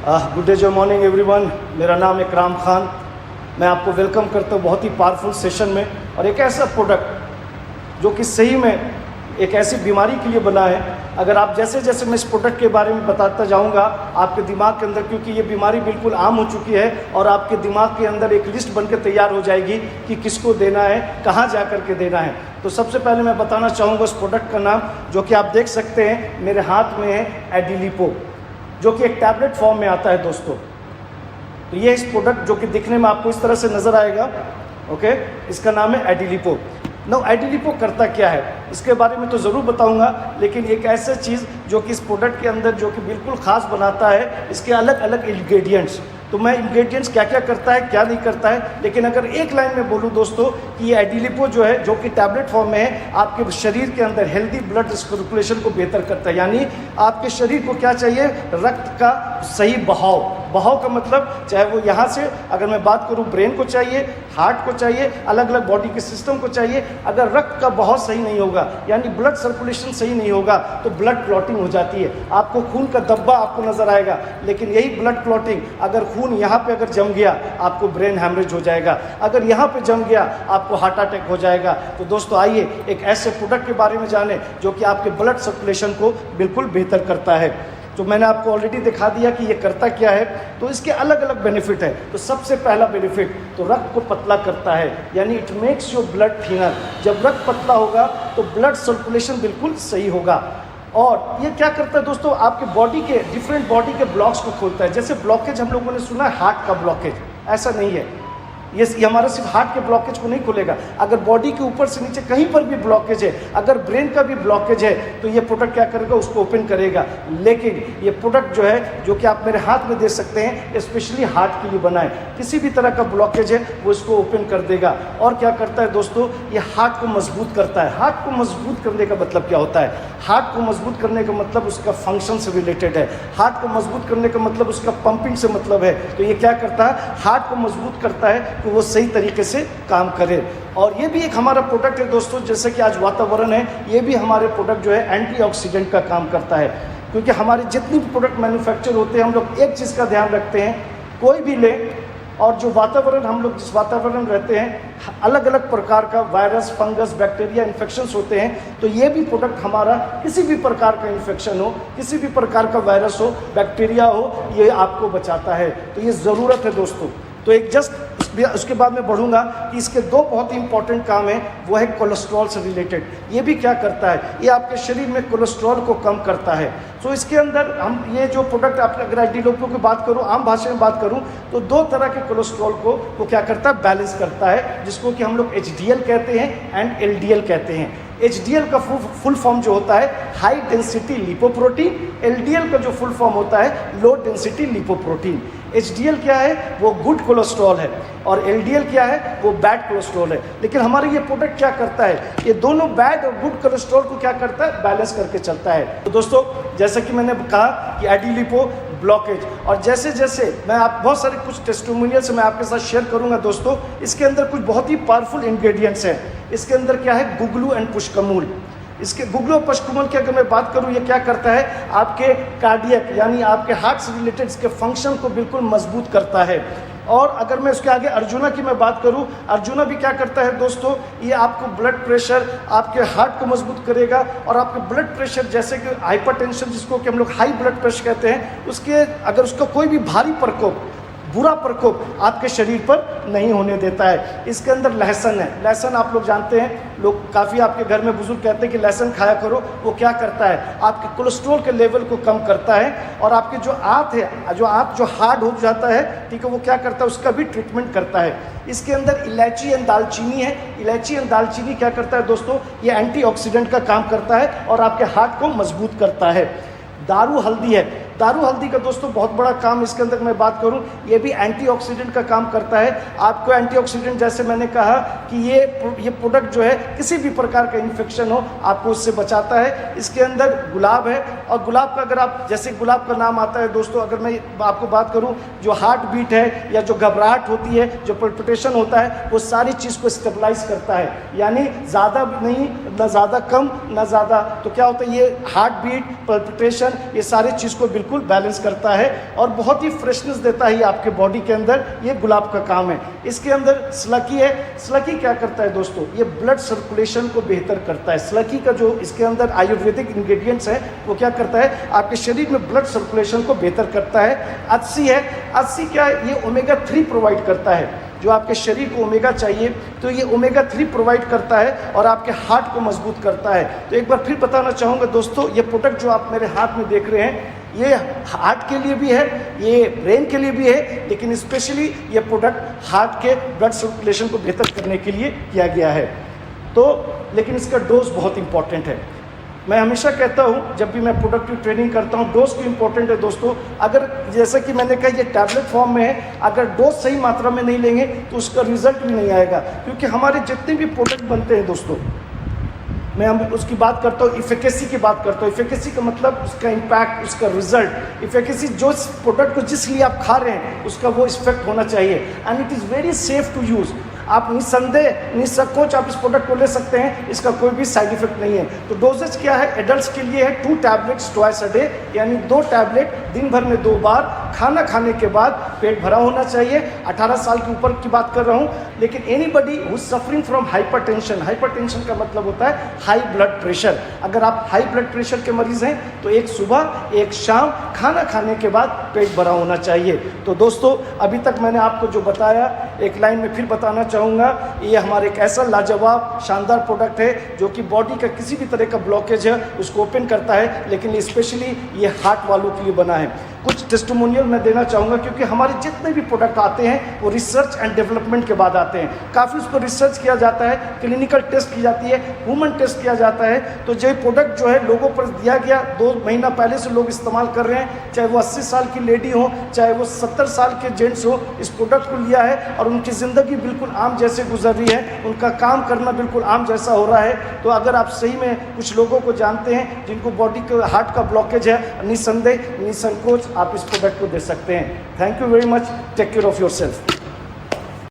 Good day जो morning everyone. मेरा नाम इकराम खान। मैं आपको वेलकम करता हूँ बहुत ही पावरफुल सेशन में, और एक ऐसा प्रोडक्ट जो कि सही में एक ऐसी बीमारी के लिए बना है। अगर आप जैसे जैसे मैं इस प्रोडक्ट के बारे में बताता जाऊंगा आपके दिमाग के अंदर, क्योंकि ये बीमारी बिल्कुल आम हो चुकी है, और आपके दिमाग के अंदर एक लिस्ट बनकर तैयार हो जाएगी कि किसको देना है, कहाँ जा कर के देना है। तो सबसे पहले मैं बताना चाहूँगा उस प्रोडक्ट का नाम, जो कि आप देख सकते हैं मेरे हाथ में है, एडिलिपो, जो कि एक टैबलेट फॉर्म में आता है दोस्तों। तो ये इस प्रोडक्ट जो कि दिखने में आपको इस तरह से नज़र आएगा, ओके, इसका नाम है एडिलिपो। नो, एडिलिपो करता क्या है इसके बारे में तो ज़रूर बताऊंगा, लेकिन एक ऐसा चीज़ जो कि इस प्रोडक्ट के अंदर जो कि बिल्कुल ख़ास बनाता है, इसके अलग अलग इंग्रेडिएंट्स। तो मैं इंग्रेडिएंट्स क्या क्या करता है क्या नहीं करता है, लेकिन अगर एक लाइन में बोलूँ दोस्तों कि ये एडिलिपो जो है, जो कि टैबलेट फॉर्म में है, आपके शरीर के अंदर हेल्दी ब्लड सर्कुलेशन को बेहतर करता है। यानी आपके शरीर को क्या चाहिए, रक्त का सही बहाव। बहाव का मतलब चाहे वो यहाँ से, अगर मैं बात करूँ, ब्रेन को चाहिए, हार्ट को चाहिए, अलग अलग बॉडी के सिस्टम को चाहिए। अगर रक्त का बहाव सही नहीं होगा, यानी ब्लड सर्कुलेशन सही नहीं होगा, तो ब्लड क्लॉटिंग हो जाती है। आपको खून का धब्बा आपको नजर आएगा, लेकिन यही ब्लड क्लॉटिंग, अगर खून यहाँ पे अगर जम गया आपको ब्रेन हैमरेज हो जाएगा, अगर यहाँ पे जम गया आपको हार्ट अटैक हो जाएगा। तो दोस्तों आइए एक ऐसे प्रोडक्ट के बारे में जाने जो कि आपके ब्लड सर्कुलेशन को बिल्कुल बेहतर करता है। तो मैंने आपको ऑलरेडी दिखा दिया कि ये करता क्या है। तो इसके अलग अलग बेनिफिट है। तो सबसे पहला बेनिफिट तो रक्त को पतला करता है, यानी it makes your blood thinner. जब रक्त पतला होगा तो ब्लड सर्कुलेशन बिल्कुल सही होगा। और ये क्या करता है दोस्तों, आपके बॉडी के डिफरेंट बॉडी के ब्लॉक्स को खोलता है। जैसे ब्लॉकेज हम लोगों ने सुना है हार्ट का ब्लॉकेज, ऐसा नहीं है। ये हमारा सिर्फ हार्ट के ब्लॉकेज को नहीं खोलेगा। अगर बॉडी के ऊपर से नीचे कहीं पर भी ब्लॉकेज है, अगर ब्रेन का भी ब्लॉकेज है, तो ये प्रोडक्ट क्या करेगा, उसको ओपन करेगा। लेकिन ये प्रोडक्ट जो है, जो कि आप मेरे हाथ में दे सकते हैं, स्पेशली हार्ट के लिए बना है। किसी भी तरह का ब्लॉकेज है वो इसको ओपन कर देगा। और क्या करता है दोस्तों, ये हार्ट को मजबूत करता है। हार्ट को मजबूत करने का मतलब क्या होता है, हार्ट को मजबूत करने का मतलब उसका फंक्शन से रिलेटेड है। हार्ट को मजबूत करने का मतलब उसका पंपिंग से मतलब है। तो ये क्या करता है, हार्ट को मजबूत करता है कि वो सही तरीके से काम करे। और ये भी एक हमारा प्रोडक्ट है दोस्तों, जैसे कि आज वातावरण है, ये भी हमारे प्रोडक्ट जो है एंटीऑक्सीडेंट का काम करता है। क्योंकि हमारे जितनी भी प्रोडक्ट मैन्युफैक्चर होते हैं, हम लोग एक चीज़ का ध्यान रखते हैं, कोई भी ले, और जो वातावरण हम लोग जिस वातावरण रहते हैं, अलग अलग प्रकार का वायरस, फंगस, बैक्टीरिया, इन्फेक्शंस होते हैं। तो ये भी प्रोडक्ट हमारा किसी भी प्रकार का इन्फेक्शन हो, किसी भी प्रकार का वायरस हो, बैक्टीरिया हो, ये आपको बचाता है। तो ये ज़रूरत है दोस्तों। तो एक जस्ट उसके बाद मैं बढ़ूंगा कि इसके दो बहुत ही इंपॉर्टेंट काम हैं, वो है कोलेस्ट्रॉल से रिलेटेड। ये भी क्या करता है, ये आपके शरीर में कोलेस्ट्रॉल को कम करता है। तो इसके अंदर हम ये जो प्रोडक्ट, आप अगर एडिलिपो की बात करूं, आम भाषा में बात करूं, तो दो तरह के कोलेस्ट्रॉल को क्या करता है, बैलेंस करता है, जिसको कि हम लोग HDL कहते हैं एंड LDL कहते हैं। HDL का फुल फॉर्म जो होता है हाई डेंसिटी लिपोप्रोटीन, LDL का जो फुल फॉर्म होता है लो डेंसिटी लिपोप्रोटीन। HDL क्या है, वो गुड कोलेस्ट्रॉल है, और LDL क्या है, वो बैड कोलेस्ट्रॉल है। लेकिन हमारे ये प्रोडक्ट क्या करता है, ये दोनों बैड और गुड कोलेस्ट्रॉल को क्या करता है, बैलेंस करके चलता है। तो दोस्तों जैसे कि मैंने कहा कि एडिलिपो ब्लॉकेज, और जैसे जैसे मैं आप बहुत सारे कुछ टेस्टिमोनियल्स मैं आपके साथ शेयर करूंगा दोस्तों। इसके अंदर कुछ बहुत ही पावरफुल इंग्रेडिएंट्स हैं। इसके अंदर क्या है, गुगलू एंड पुष्कमूल। इसके गुगलू और पुष्कमूल की अगर मैं बात करूं, ये क्या करता है, आपके कार्डियक यानी आपके हार्ट से रिलेटेड इसके फंक्शन को बिल्कुल मजबूत करता है। और अगर मैं उसके आगे अर्जुना की मैं बात करूं, अर्जुना भी क्या करता है दोस्तों, ये आपको ब्लड प्रेशर, आपके हार्ट को मजबूत करेगा, और आपके ब्लड प्रेशर, जैसे कि हाइपरटेंशन जिसको कि हम लोग हाई ब्लड प्रेशर कहते हैं, उसके अगर उसका कोई भी भारी प्रकोप, बुरा प्रकोप आपके शरीर पर नहीं होने देता है। इसके अंदर लहसुन है। लहसुन आप लोग जानते हैं, लोग काफ़ी आपके घर में बुजुर्ग कहते हैं कि लहसुन खाया करो। वो क्या करता है, आपके कोलेस्ट्रॉल के लेवल को कम करता है, और आपके जो आंत है, जो आंत जो हार्ड हो जाता है, ठीक है, वो क्या करता है, उसका भी ट्रीटमेंट करता है। इसके अंदर इलायची एंड दालचीनी है। इलायची एंड दालचीनी क्या करता है दोस्तों, ये एंटीऑक्सीडेंट का काम करता है और आपके हार्ट को मजबूत करता है। दारू हल्दी है। दारू हल्दी का दोस्तों बहुत बड़ा काम इसके अंदर मैं बात करूं, ये भी एंटीऑक्सीडेंट का काम करता है। आपको एंटीऑक्सीडेंट, जैसे मैंने कहा कि ये प्रोडक्ट जो है किसी भी प्रकार का इन्फेक्शन हो आपको उससे बचाता है। इसके अंदर गुलाब है, और गुलाब का अगर आप, जैसे गुलाब का नाम आता है दोस्तों, अगर मैं आपको बात करूं, जो हार्ट बीट है या जो घबराहट होती है, जो पल्पिटेशन होता है, वो सारी चीज़ को स्टेबलाइज करता है। यानी ज़्यादा नहीं, ना ज़्यादा कम, ना ज़्यादा, तो क्या होता है, ये हार्ट बीट, पल्पिटेशन, ये सारी चीज़ को बिल्कुल बिल्कुल बैलेंस करता है और बहुत ही फ्रेशनेस देता है ये आपके बॉडी के अंदर। ये गुलाब का काम है। इसके अंदर स्लकी है। स्लकी क्या करता है दोस्तों, ये ब्लड सर्कुलेशन को बेहतर करता है। स्लकी का जो इसके अंदर आयुर्वेदिक इंग्रेडिएंट्स हैं वो क्या करता है, आपके शरीर में ब्लड सर्कुलेशन को बेहतर करता है। अच्छी है, अच्छी क्या है, ये ओमेगा 3 प्रोवाइड करता है। जो आपके शरीर को ओमेगा चाहिए तो ये ओमेगा 3 प्रोवाइड करता है और आपके हार्ट को मजबूत करता है। तो एक बार फिर बताना चाहूँगा दोस्तों, ये प्रोडक्ट जो आप मेरे हाथ में देख रहे हैं ये हार्ट के लिए भी है, ये ब्रेन के लिए भी है, लेकिन स्पेशली ये प्रोडक्ट हार्ट के ब्लड सर्कुलेशन को बेहतर करने के लिए किया गया है। तो लेकिन इसका डोज बहुत इंपॉर्टेंट है। मैं हमेशा कहता हूँ जब भी मैं प्रोडक्ट की ट्रेनिंग करता हूँ, डोज क्यों इंपॉर्टेंट है दोस्तों। अगर जैसा कि मैंने कहा ये टैबलेट फॉर्म में है, अगर डोज सही मात्रा में नहीं लेंगे तो उसका रिजल्ट भी नहीं आएगा। क्योंकि हमारे जितने भी प्रोडक्ट बनते हैं दोस्तों, मैं उसकी बात करता हूँ, इफिकेसी की बात करता हूँ। इफिकेसी का मतलब उसका इम्पैक्ट, उसका रिजल्ट। इफिकेसी जो प्रोडक्ट को जिस लिए आप खा रहे हैं उसका वो इफेक्ट होना चाहिए and it is very safe to use. आप निसंदेह निसंकोच आप इस प्रोडक्ट को ले सकते हैं, इसका कोई भी साइड इफेक्ट नहीं है। तो डोजेज क्या है, एडल्ट्स के लिए है 2 टैबलेट्स ट्वाइस अ डे, यानी 2 टैबलेट दिन भर में 2 बार। खाना खाने के बाद पेट भरा होना चाहिए। 18 साल के ऊपर की बात कर रहा हूँ। लेकिन anybody who suffering from hypertension, hypertension का मतलब होता है हाई ब्लड प्रेशर। अगर आप हाई ब्लड प्रेशर के मरीज हैं तो एक सुबह एक शाम खाना खाने के बाद पेट भरा होना चाहिए। तो दोस्तों अभी तक मैंने आपको जो बताया, एक लाइन में फिर बताना चाहूँगा, ये हमारे एक ऐसा लाजवाब शानदार प्रोडक्ट है जो कि बॉडी का किसी भी तरह का ब्लॉकेज है उसको ओपन करता है। लेकिन स्पेशली ये हार्ट वालों के लिए बना है। कुछ टेस्टिमोनियल मैं देना चाहूँगा क्योंकि हमारे जितने भी प्रोडक्ट आते हैं वो रिसर्च एंड डेवलपमेंट के बाद आते हैं। काफ़ी उसको रिसर्च किया जाता है, क्लिनिकल टेस्ट की जाती है, ह्यूमन टेस्ट किया जाता है। तो जो प्रोडक्ट जो है लोगों पर दिया गया, 2 महीना पहले से लोग इस्तेमाल कर रहे हैं, चाहे वो 80 साल की लेडी हो, चाहे वो 70 साल के जेंट्स हो, इस प्रोडक्ट को लिया है और उनकी ज़िंदगी बिल्कुल आम जैसे गुजर रही है, उनका काम करना बिल्कुल आम जैसा हो रहा है। तो अगर आप सही में कुछ लोगों को जानते हैं जिनको बॉडी के हार्ट का ब्लॉकेज है, निसंदेह निसंकोच आप इस प्रोडक्ट को दे सकते हैं। Thank you very much. Take care of yourself.